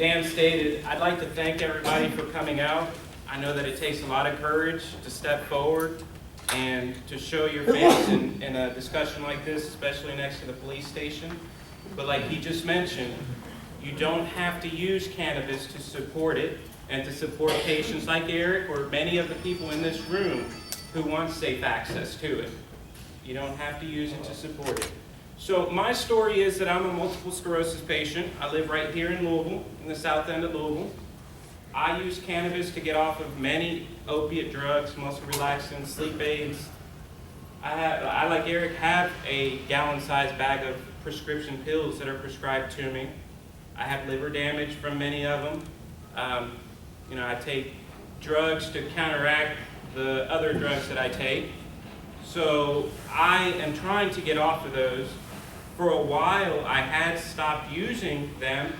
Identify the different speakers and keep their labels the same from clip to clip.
Speaker 1: Dan stated, I'd like to thank everybody for coming out. I know that it takes a lot of courage to step forward and to show your face in a discussion like this, especially next to the police station. But like he just mentioned, you don't have to use cannabis to support it and to support patients like Eric or many of the people in this room who want safe access to it. You don't have to use it to support it. So my story is that I'm a multiple sclerosis patient. I live right here in Louisville, in the south end of Louisville. I use cannabis to get off of many opiate drugs, muscle relaxants, sleep aids. I, like Eric, have a gallon-sized bag of prescription pills that are prescribed to me. I have liver damage from many of them. I take drugs to counteract the other drugs that I take. So I am trying to get off of those. For a while, I had stopped using them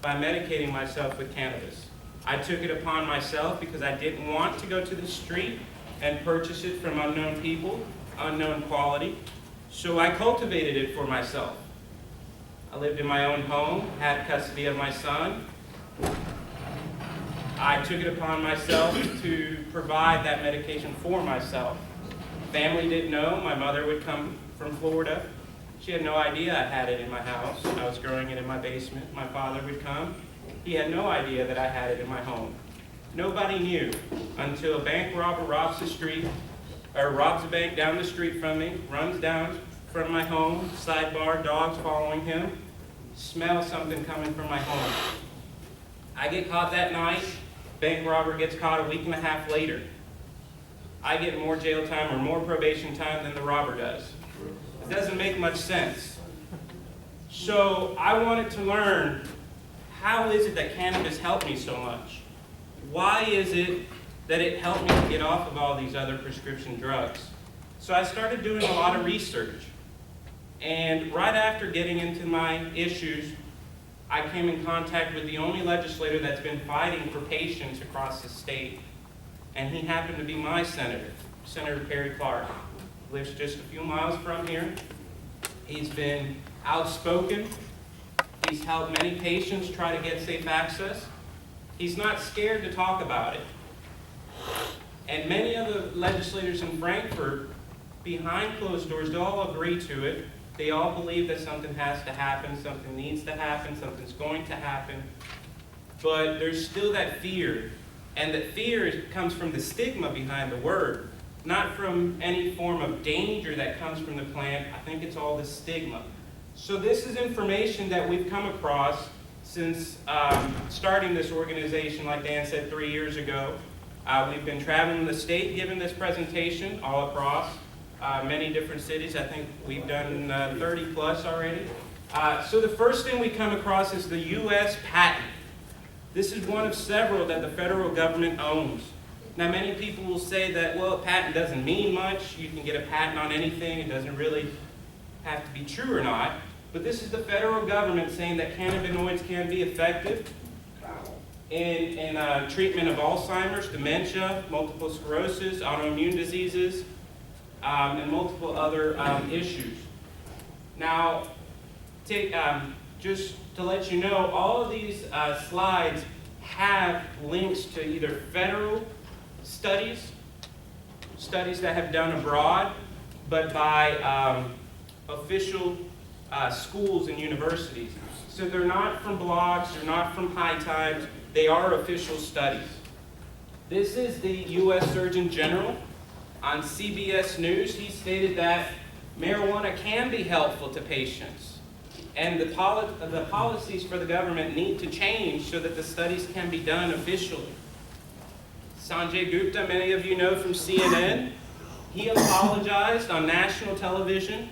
Speaker 1: by medicating myself with cannabis. I took it upon myself because I didn't want to go to the street and purchase it from unknown people, unknown quality. So I cultivated it for myself. I lived in my own home, had custody of my son. I took it upon myself to provide that medication for myself. Family didn't know. My mother would come from Florida. She had no idea I had it in my house. I was growing it in my basement. My father would come. He had no idea that I had it in my home. Nobody knew until a bank robber robs a bank down the street from me, runs down from my home, sidebar, dogs following him, smell something coming from my home. I get caught that night. Bank robber gets caught a week and a half later. I get more jail time or more probation time than the robber does. It doesn't make much sense. So I wanted to learn, how is it that cannabis helped me so much? Why is it that it helped me to get off of all these other prescription drugs? So I started doing a lot of research. And right after getting into my issues, I came in contact with the only legislator that's been fighting for patients across the state. And he happened to be my senator, Senator Perry Clark. Lives just a few miles from here. He's been outspoken. He's helped many patients try to get safe access. He's not scared to talk about it. And many of the legislators in Frankfurt, behind closed doors, they all agree to it. They all believe that something has to happen, something needs to happen, something's going to happen. But there's still that fear. And that fear comes from the stigma behind the word, not from any form of danger that comes from the plant. I think it's all the stigma. So this is information that we've come across since starting this organization, like Dan said, 3 years ago. We've been traveling the state, giving this presentation all across many different cities. I think we've done 30 plus already. So the first thing we come across is the U.S. patent. This is one of several that the federal government owns. Now, many people will say that, well, a patent doesn't mean much. You can get a patent on anything. It doesn't really have to be true or not. But this is the federal government saying that cannabinoids can be effective in treatment of Alzheimer's, dementia, multiple sclerosis, autoimmune diseases, and multiple other issues. Now, just to let you know, all of these slides have links to either federal studies that have done abroad, but by official schools and universities. So they're not from blogs, they're not from High Times, they are official studies. This is the U.S. Surgeon General. On CBS News, he stated that marijuana can be helpful to patients. And the policies for the government need to change so that the studies can be done officially. Sanjay Gupta, many of you know from CNN, he apologized on national television.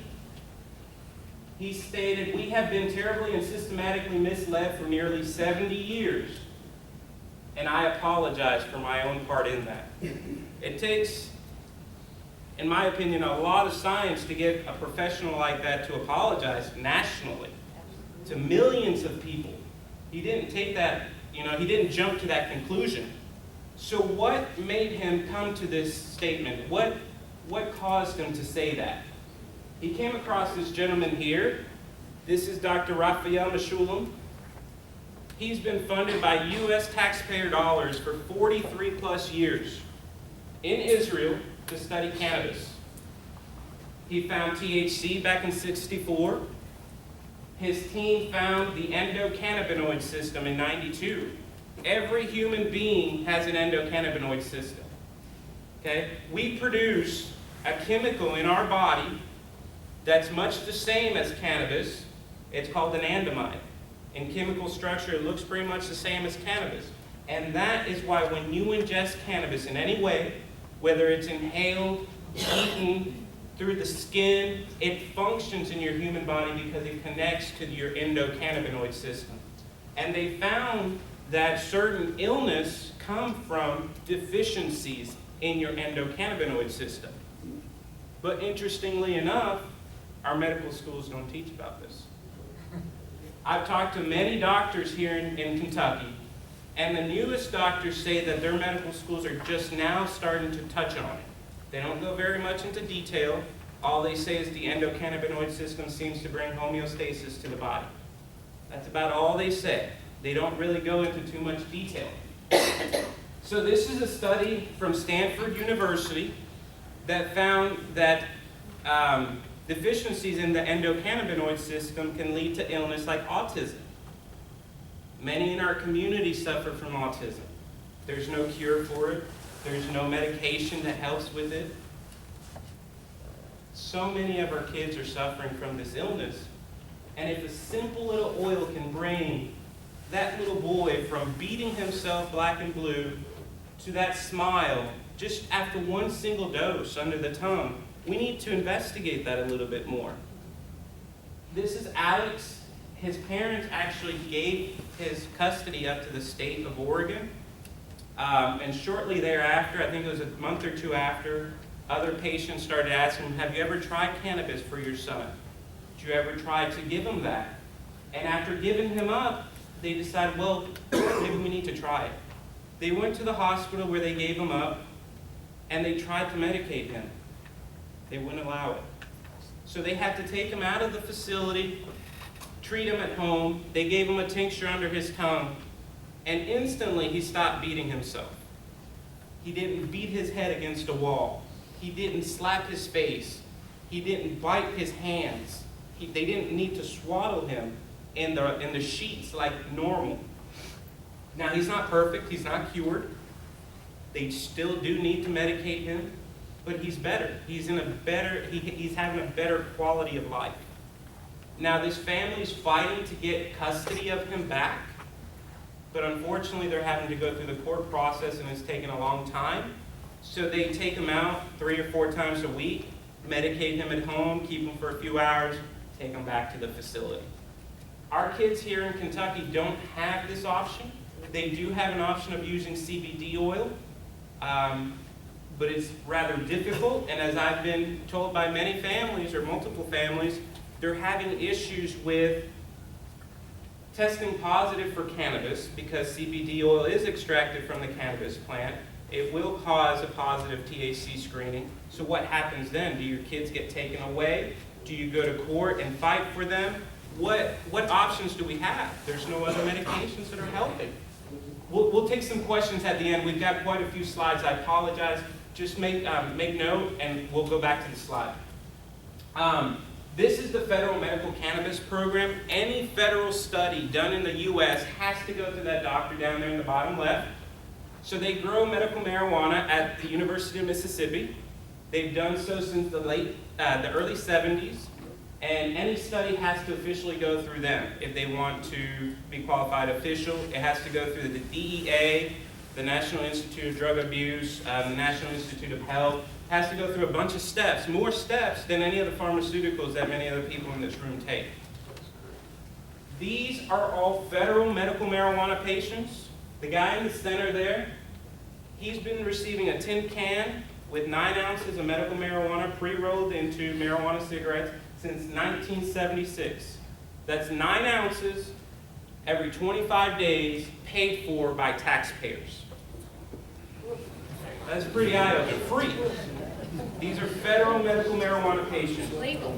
Speaker 1: He stated, "We have been terribly and systematically misled for nearly 70 years. And I apologize for my own part in that." It takes, in my opinion, a lot of science to get a professional like that to apologize nationally to millions of people. He didn't take that, he didn't jump to that conclusion. So what made him come to this statement? What caused him to say that? He came across this gentleman here. This is Dr. Raphael Mechoulam. He's been funded by U.S. taxpayer dollars for 43 plus years in Israel to study cannabis. He found THC back in '64. His team found the endocannabinoid system in '92. Every human being has an endocannabinoid system. Okay? We produce a chemical in our body that's much the same as cannabis. It's called an anandamide. In chemical structure, it looks pretty much the same as cannabis. And that is why when you ingest cannabis in any way, whether it's inhaled, eaten, through the skin, it functions in your human body because it connects to your endocannabinoid system. And they found that certain illness come from deficiencies in your endocannabinoid system. But interestingly enough, our medical schools don't teach about this. I've talked to many doctors here in Kentucky, and the newest doctors say that their medical schools are just now starting to touch on it. They don't go very much into detail. All they say is the endocannabinoid system seems to bring homeostasis to the body. That's about all they say. They don't really go into too much detail. So this is a study from Stanford University that found that deficiencies in the endocannabinoid system can lead to illness like autism. Many in our community suffer from autism. There's no cure for it. There's no medication that helps with it. So many of our kids are suffering from this illness. And if a simple little oil can bring that little boy from beating himself black and blue to that smile just after one single dose under the tongue, we need to investigate that a little bit more. This is Alex. His parents actually gave his custody up to the state of Oregon. And shortly thereafter, I think it was a month or two after, other patients started asking him, have you ever tried cannabis for your son? Did you ever try to give him that? And after giving him up, they decided, well, maybe we need to try it. They went to the hospital where they gave him up, and they tried to medicate him. They wouldn't allow it. So they had to take him out of the facility, treat him at home. They gave him a tincture under his tongue, and instantly he stopped beating himself. He didn't beat his head against a wall. He didn't slap his face. He didn't bite his hands. They didn't need to swaddle him in the sheets like normal. Now, he's not perfect. He's not cured. They still do need to medicate him, but he's better. He's having a better quality of life. Now, this family's fighting to get custody of him back, but unfortunately, they're having to go through the court process, and it's taking a long time. So they take him out 3 or 4 times a week, medicate him at home, keep him for a few hours, take him back to the facility. Our kids here in Kentucky don't have this option. They do have an option of using CBD oil, but it's rather difficult. And as I've been told by many families, or multiple families, they're having issues with testing positive for cannabis because CBD oil is extracted from the cannabis plant. It will cause a positive THC screening. So what happens then? Do your kids get taken away? Do you go to court and fight for them? What options do we have? There's no other medications that are helping. We'll take some questions at the end. We've got quite a few slides. I apologize. Just make note, and we'll go back to the slide. This is the Federal Medical Cannabis Program. Any federal study done in the U.S. has to go to that doctor down there in the bottom left. So they grow medical marijuana at the University of Mississippi. They've done so since the early 70s. And any study has to officially go through them. If they want to be qualified official, it has to go through the DEA, the National Institute of Drug Abuse, the National Institute of Health. It has to go through a bunch of steps, more steps than any of the pharmaceuticals that many other people in this room take. These are all federal medical marijuana patients. The guy in the center there, he's been receiving a tin can with 9 ounces of medical marijuana pre-rolled into marijuana cigarettes since 1976. That's 9 ounces every 25 days paid for by taxpayers. That's pretty eye-opening. Free. These are federal medical marijuana patients.
Speaker 2: Legal.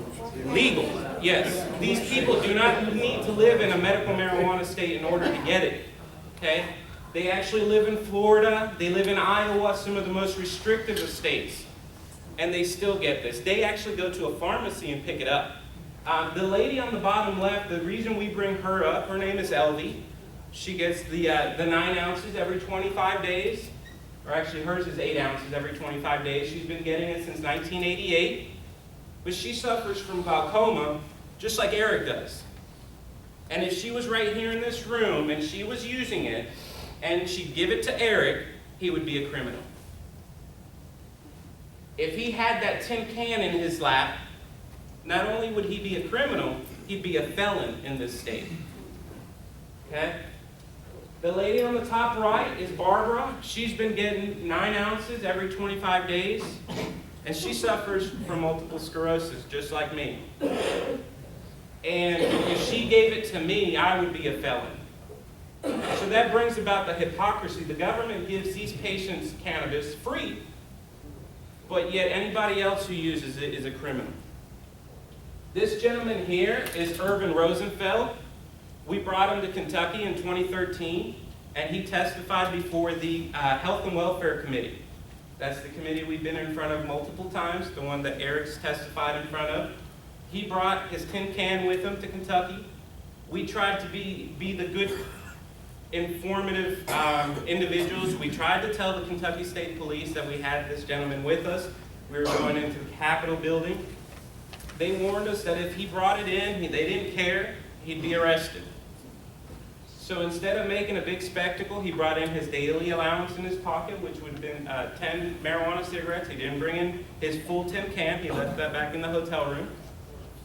Speaker 1: Legal, yes. These people do not need to live in a medical marijuana state in order to get it, okay? They actually live in Florida, they live in Iowa, some of the most restrictive of states, and they still get this. They actually go to a pharmacy and pick it up. The lady on the bottom left, the reason we bring her up, her name is Elvie. She gets the 9 ounces every 25 days, or actually hers is 8 ounces every 25 days. She's been getting it since 1988, but she suffers from glaucoma just like Eric does. And if she was right here in this room and she was using it, and she'd give it to Eric, he would be a criminal. If he had that tin can in his lap, not only would he be a criminal, he'd be a felon in this state. Okay? The lady on the top right is Barbara. She's been getting 9 ounces every 25 days, and she suffers from multiple sclerosis, just like me. And if she gave it to me, I would be a felon. So that brings about the hypocrisy. The government gives these patients cannabis free, but yet anybody else who uses it is a criminal. This gentleman here is Irvin Rosenfeld. We brought him to Kentucky in 2013, and he testified before the Health and Welfare Committee. That's the committee we've been in front of multiple times, the one that Eric's testified in front of. He brought his tin can with him to Kentucky. We tried to be the good, informative individuals. We tried to tell the Kentucky State Police that we had this gentleman with us. We were going into the Capitol building. They warned us that if he brought it in, they didn't care, he'd be arrested. So instead of making a big spectacle, he brought in his daily allowance in his pocket, which would have been 10 marijuana cigarettes. He didn't bring in his full tin can. He left that back in the hotel room.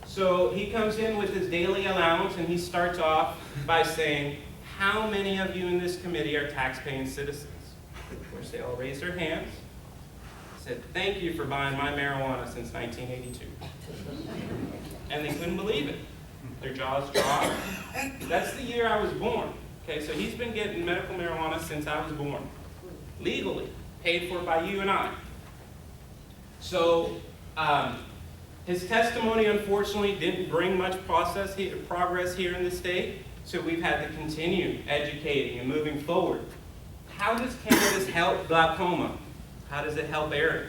Speaker 1: So he comes in with his daily allowance, and he starts off by saying, how many of you in this committee are tax-paying citizens? Of course, they all raised their hands. He said, thank you for buying my marijuana since 1982. And they couldn't believe it. Their jaws dropped. That's the year I was born. Okay, so he's been getting medical marijuana since I was born. Legally, paid for by you and I. So his testimony, unfortunately, didn't bring much progress here in the state. So we've had to continue educating and moving forward. How does cannabis help glaucoma? How does it help Eric?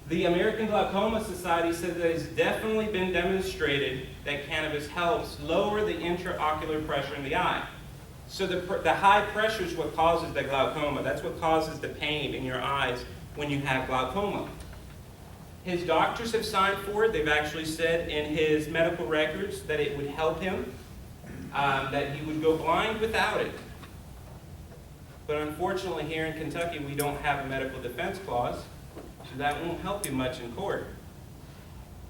Speaker 1: The American Glaucoma Society said that it's definitely been demonstrated that cannabis helps lower the intraocular pressure in the eye. So the high pressure is what causes the glaucoma. That's what causes the pain in your eyes when you have glaucoma. His doctors have signed for it. They've actually said in his medical records that it would help him, that he would go blind without it. But unfortunately here in Kentucky we don't have a medical defense clause, so that won't help you much in court.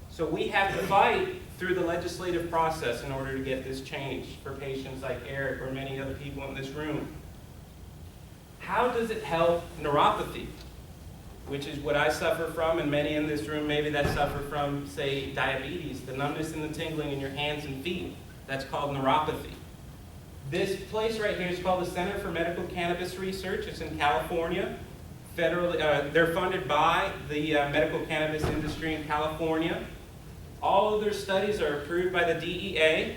Speaker 1: So we have to fight through the legislative process in order to get this changed for patients like Eric or many other people in this room. How does it help neuropathy, which is what I suffer from, and many in this room maybe that suffer from, say, diabetes, the numbness and the tingling in your hands and feet. That's called neuropathy. This place right here is called the Center for Medical Cannabis Research. It's in California. Federally, they're funded by the medical cannabis industry in California. All of their studies are approved by the DEA.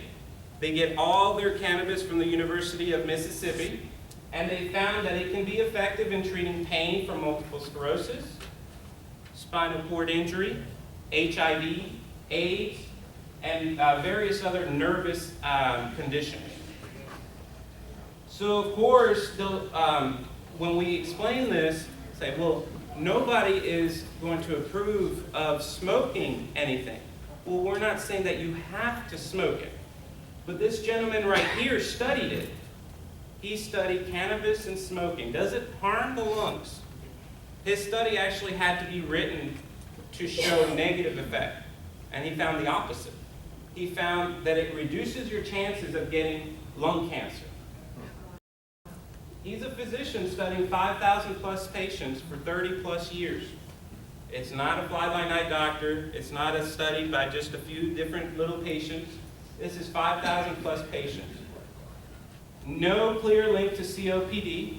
Speaker 1: They get all their cannabis from the University of Mississippi, and they found that it can be effective in treating pain from multiple sclerosis, spinal cord injury, HIV, AIDS, and various other nervous conditions. So of course, when we explain this, say, well, nobody is going to approve of smoking anything. Well, we're not saying that you have to smoke it. But this gentleman right here studied it. He studied cannabis and smoking. Does it harm the lungs? His study actually had to be written to show negative effect, and he found the opposite. He found that it reduces your chances of getting lung cancer. He's a physician studying 5,000 plus patients for 30 plus years. It's not a fly-by-night doctor. It's not a study by just a few different little patients. This is 5,000 plus patients. No clear link to COPD.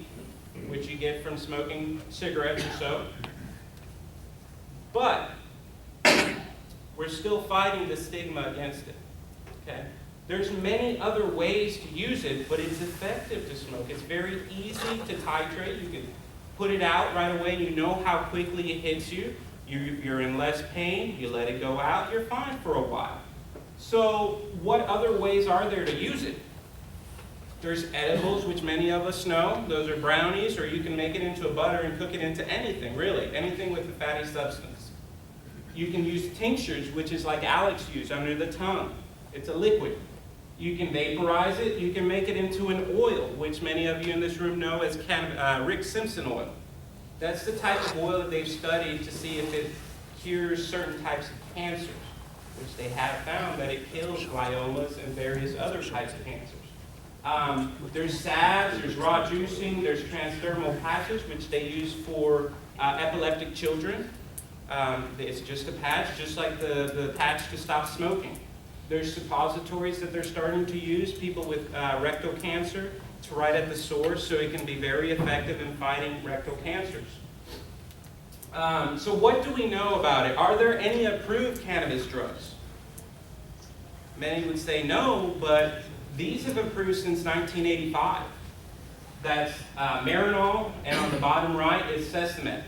Speaker 1: which you get from smoking cigarettes or so. But we're still fighting the stigma against it, okay? There's many other ways to use it, but it's effective to smoke. It's very easy to titrate. You can put it out right away. You know how quickly it hits you. You're in less pain. You let it go out. You're fine for a while. So what other ways are there to use it? There's edibles, which many of us know. Those are brownies, or you can make it into a butter and cook it into anything, really. Anything with a fatty substance. You can use tinctures, which is like Alex used, under the tongue. It's a liquid. You can vaporize it. You can make it into an oil, which many of you in this room know as Rick Simpson oil. That's the type of oil that they've studied to see if it cures certain types of cancers, which they have found that it kills gliomas and various other types of cancers. There's salves, there's raw juicing, there's transdermal patches, which they use for epileptic children. It's just a patch, just like the patch to stop smoking. There's suppositories that they're starting to use, people with rectal cancer, to right at the source, so it can be very effective in fighting rectal cancers. So what do we know about it? Are there any approved cannabis drugs? Many would say no, but these have approved since 1985. That's Marinol, and on the bottom right is Sesamet.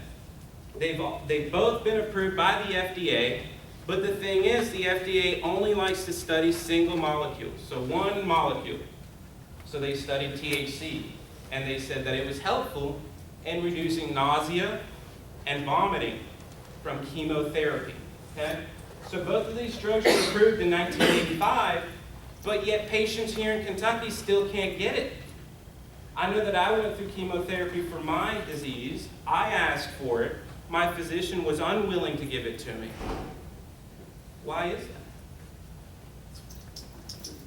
Speaker 1: They've both been approved by the FDA, but the thing is, the FDA only likes to study single molecules, so one molecule. So they studied THC, and they said that it was helpful in reducing nausea and vomiting from chemotherapy, okay? So both of these drugs were approved in 1985, but yet patients here in Kentucky still can't get it. I know that I went through chemotherapy for my disease. I asked for it. My physician was unwilling to give it to me. Why is that?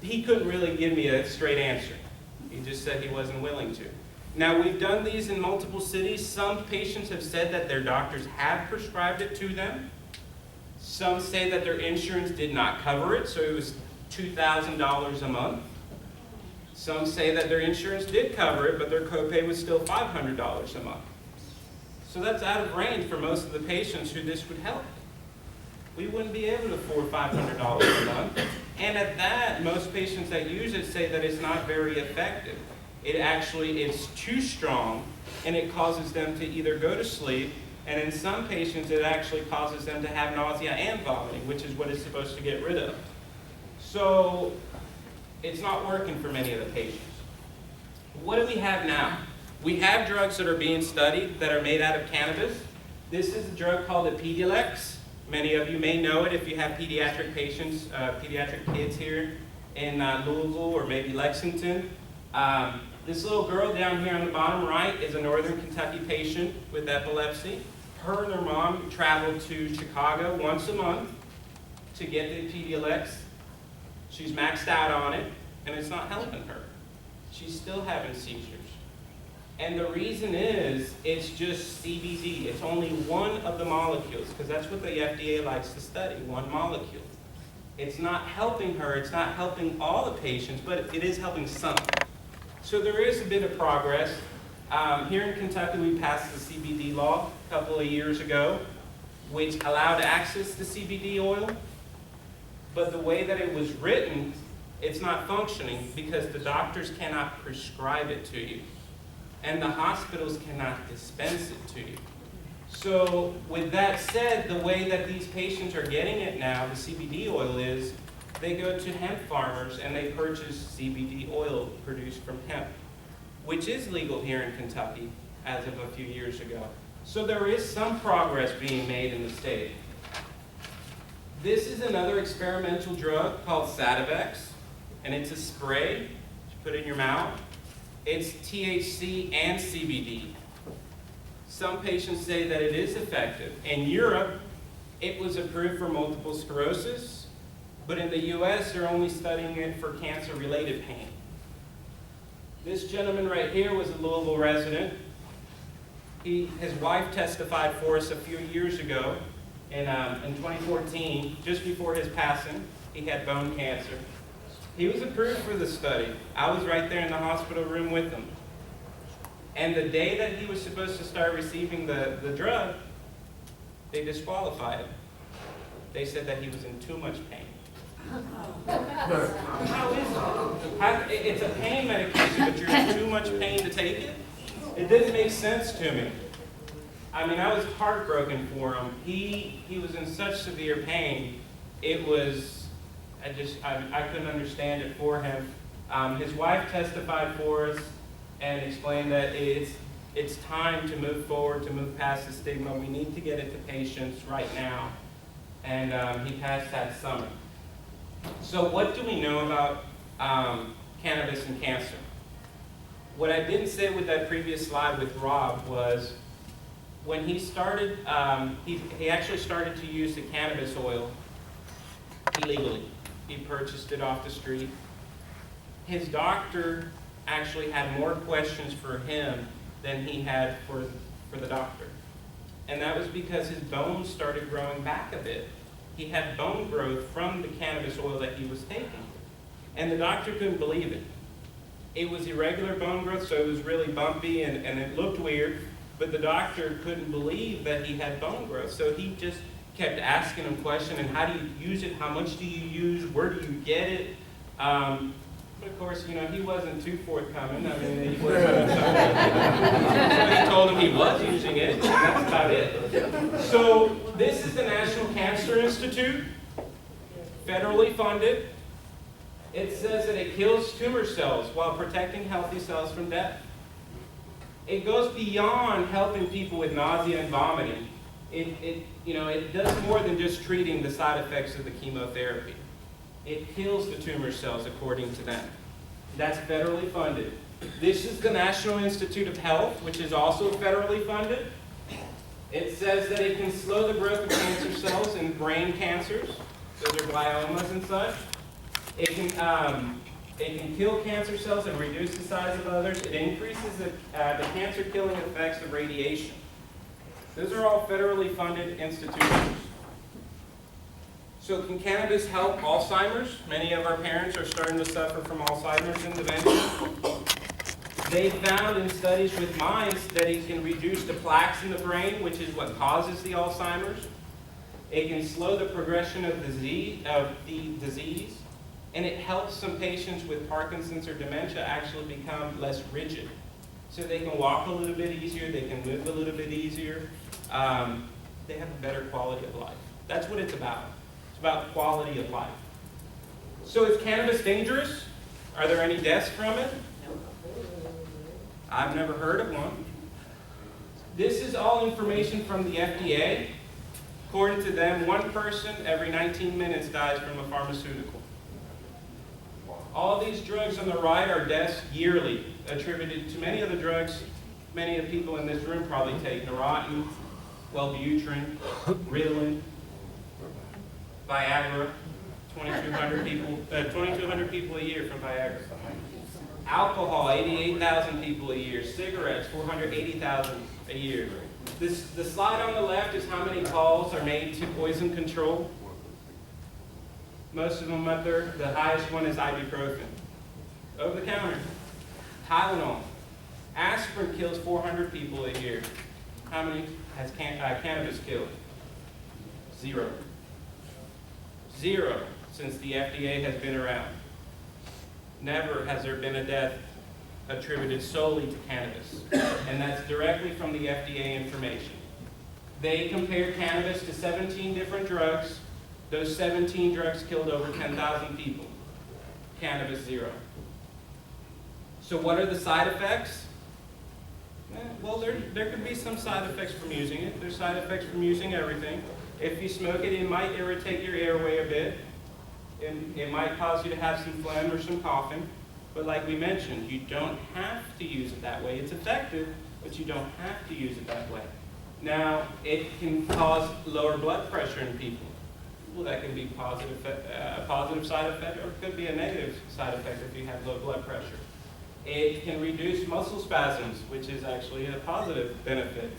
Speaker 1: He couldn't really give me a straight answer. He just said he wasn't willing to. Now, we've done these in multiple cities. Some patients have said that their doctors have prescribed it to them. Some say that their insurance did not cover it, so it was $2,000 a month. Some say that their insurance did cover it, but their copay was still $500 a month. So that's out of range for most of the patients who this would help. We wouldn't be able to afford $500 a month. And at that, most patients that use it say that it's not very effective. It's too strong, and it causes them to either go to sleep, and in some patients, it actually causes them to have nausea and vomiting, which is what it's supposed to get rid of. So it's not working for many of the patients. What do we have now? We have drugs that are being studied that are made out of cannabis. This is a drug called the Pedilex. Many of you may know it if you have pediatric patients, pediatric kids here in Louisville or maybe Lexington. This little girl down here on the bottom right is a Northern Kentucky patient with epilepsy. Her and her mom travel to Chicago once a month to get the Pedilex. She's maxed out on it, and it's not helping her. She's still having seizures. And the reason is, it's just CBD. It's only one of the molecules, because that's what the FDA likes to study, one molecule. It's not helping her, it's not helping all the patients, but it is helping some. So there is a bit of progress. Here in Kentucky, we passed the CBD law a couple of years ago, which allowed access to CBD oil. But the way that it was written, it's not functioning because the doctors cannot prescribe it to you. And the hospitals cannot dispense it to you. So with that said, the way that these patients are getting it now, the CBD oil is, they go to hemp farmers and they purchase CBD oil produced from hemp, which is legal here in Kentucky as of a few years ago. So there is some progress being made in the state. This is another experimental drug called Sativex, and it's a spray you put in your mouth. It's THC and CBD. Some patients say that it is effective. In Europe, it was approved for multiple sclerosis, but in the US, they're only studying it for cancer-related pain. This gentleman right here was a Louisville resident. His wife testified for us a few years ago in 2014, just before his passing. He had bone cancer. He was approved for the study. I was right there in the hospital room with him. And the day that he was supposed to start receiving the drug, they disqualified him. They said that he was in too much pain. How is it? It's a pain medication, but you're in too much pain to take it? It didn't make sense to me. I mean, I was heartbroken for him. He was in such severe pain. It was, I couldn't understand it for him. His wife testified for us and explained that it's time to move forward, to move past the stigma. We need to get it to patients right now. And he passed that summer. So what do we know about cannabis and cancer? What I didn't say with that previous slide with Rob was when he started, he actually started to use the cannabis oil illegally. He purchased it off the street. His doctor actually had more questions for him than he had for the doctor. And that was because his bones started growing back a bit. He had bone growth from the cannabis oil that he was taking. And the doctor couldn't believe it. It was irregular bone growth, so it was really bumpy and it looked weird, but the doctor couldn't believe that he had bone growth. So he just kept asking him questions, and how do you use it? How much do you use? Where do you get it? But of course, you know, he wasn't too forthcoming. I mean, he wasn't. So he told him he was using it, and that's about it. So this is the National Cancer Institute, federally funded. It says that it kills tumor cells while protecting healthy cells from death. It goes beyond helping people with nausea and vomiting. It does more than just treating the side effects of the chemotherapy. It kills the tumor cells according to them. That's federally funded. This is the National Institute of Health, which is also federally funded. It says that it can slow the growth of cancer cells in brain cancers. Those are gliomas and such. It can kill cancer cells and reduce the size of others. It increases the cancer-killing effects of radiation. Those are all federally funded institutions. So can cannabis help Alzheimer's? Many of our parents are starting to suffer from Alzheimer's and dementia. They found in studies with mice that it can reduce the plaques in the brain, which is what causes the Alzheimer's. It can slow the progression of the disease. And it helps some patients with Parkinson's or dementia actually become less rigid. So they can walk a little bit easier, they can move a little bit easier. They have a better quality of life. That's what it's about. It's about quality of life. So is cannabis dangerous? Are there any deaths from it? I've never heard of one. This is all information from the FDA. According to them, one person every 19 minutes dies from a pharmaceutical. All these drugs on the right are deaths yearly, attributed to many of the drugs many of the people in this room probably take. Neurontin, Wellbutrin, Ritalin, Viagra, 2,200 people a year from Viagra. Alcohol, 88,000 people a year. Cigarettes, 480,000 a year. The slide on the left is how many calls are made to poison control. Most of them up there, the highest one is ibuprofen. Over the counter. Tylenol. Aspirin kills 400 people a year. How many has cannabis killed? Zero. Zero since the FDA has been around. Never has there been a death attributed solely to cannabis. And that's directly from the FDA information. They compared cannabis to 17 different drugs. Those 17 drugs killed over 10,000 people. Cannabis, zero. So what are the side effects? Well, there could be some side effects from using it. There's side effects from using everything. If you smoke it, it might irritate your airway a bit. It might cause you to have some phlegm or some coughing. But like we mentioned, you don't have to use it that way. It's effective, but you don't have to use it that way. Now, it can cause lower blood pressure in people. Well, that can be a positive side effect, or it could be a negative side effect if you have low blood pressure. It can reduce muscle spasms, which is actually a positive benefit.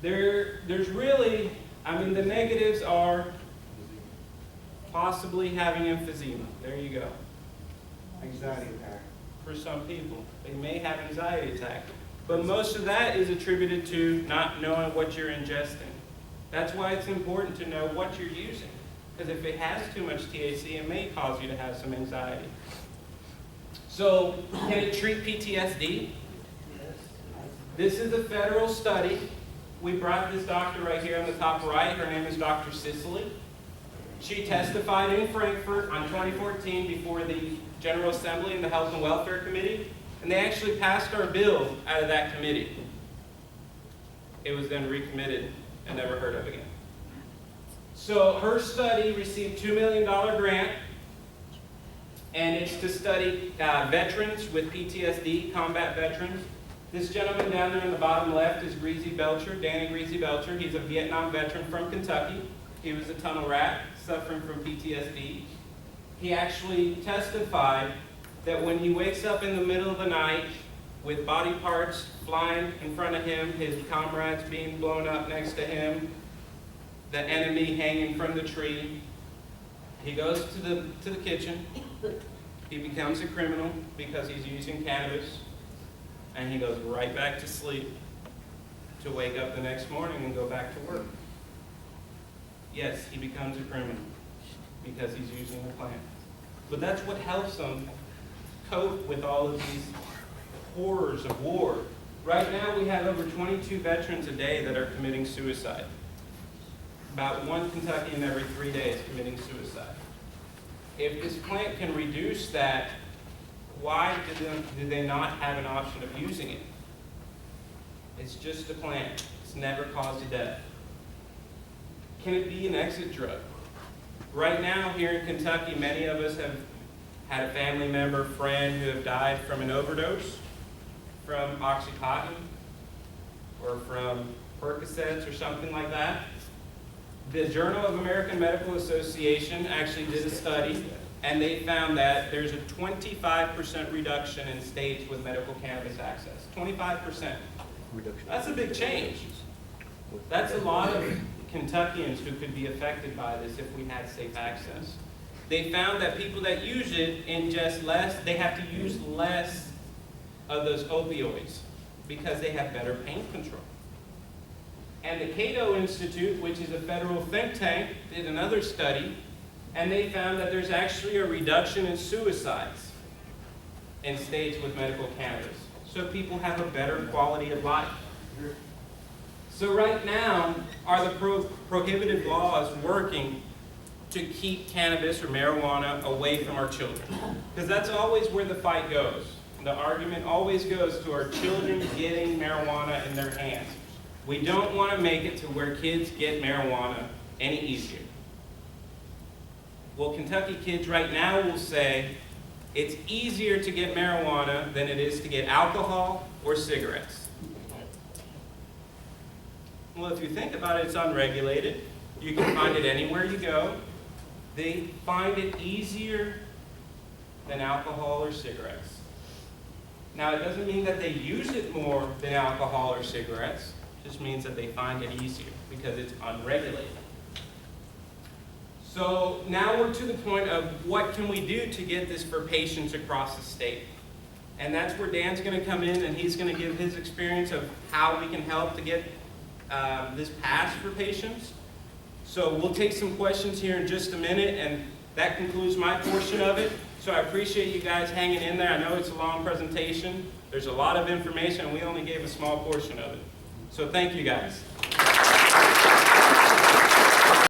Speaker 1: There's really, the negatives are possibly having emphysema. There you go.
Speaker 2: Anxiety attack.
Speaker 1: for some people. They may have anxiety attack. But most of that is attributed to not knowing what you're ingesting. That's why it's important to know what you're using. Because if it has too much THC, it may cause you to have some anxiety. So, can it treat PTSD? This is a federal study. We brought this doctor right here on the top right. Her name is Dr. Sicily. She testified in Frankfurt on 2014 before the General Assembly and the Health and Welfare Committee, and they actually passed our bill out of that committee. It was then recommitted and never heard of again. So her study received $2 million grant, and it's to study veterans with PTSD, combat veterans. This gentleman down there in the bottom left is Greasy Belcher, Danny Greasy Belcher. He's a Vietnam veteran from Kentucky. He was a tunnel rat suffering from PTSD. He actually testified that when he wakes up in the middle of the night with body parts flying in front of him, his comrades being blown up next to him, the enemy hanging from the tree, he goes to the kitchen, he becomes a criminal because he's using cannabis, and he goes right back to sleep to wake up the next morning and go back to work. Yes, he becomes a criminal because he's using the plant. But that's what helps him cope with all of these horrors of war. Right now we have over 22 veterans a day that are committing suicide. About one Kentuckian every 3 days committing suicide. If this plant can reduce that, why do they not have an option of using it? It's just a plant. It's never caused a death. Can it be an exit drug? Right now, here in Kentucky, many of us have had a family member, friend who have died from an overdose, from Oxycontin, or from Percocets or something like that. The Journal of American Medical Association actually did a study, and they found that there's a 25% reduction in states with medical cannabis access. 25%. That's a big change. That's a lot of Kentuckians who could be affected by this if we had safe access. They found that people that use it ingest less, they have to use less of those opioids because they have better pain control. And the Cato Institute, which is a federal think tank, did another study, and they found that there's actually a reduction in suicides in states with medical cannabis. So people have a better quality of life. So right now, are the prohibitive laws working to keep cannabis or marijuana away from our children? Because that's always where the fight goes. The argument always goes to our children getting marijuana in their hands. We don't want to make it to where kids get marijuana any easier. Well, Kentucky kids right now will say it's easier to get marijuana than it is to get alcohol or cigarettes. Well, if you think about it, it's unregulated. You can find it anywhere you go. They find it easier than alcohol or cigarettes. Now, it doesn't mean that they use it more than alcohol or cigarettes. It just means that they find it easier because it's unregulated. So now we're to the point of what can we do to get this for patients across the state? And that's where Dan's going to come in, and he's going to give his experience of how we can help to get this passed for patients. So we'll take some questions here in just a minute, and that concludes my portion of it. So I appreciate you guys hanging in there. I know it's a long presentation. There's a lot of information, and we only gave a small portion of it. So thank you guys.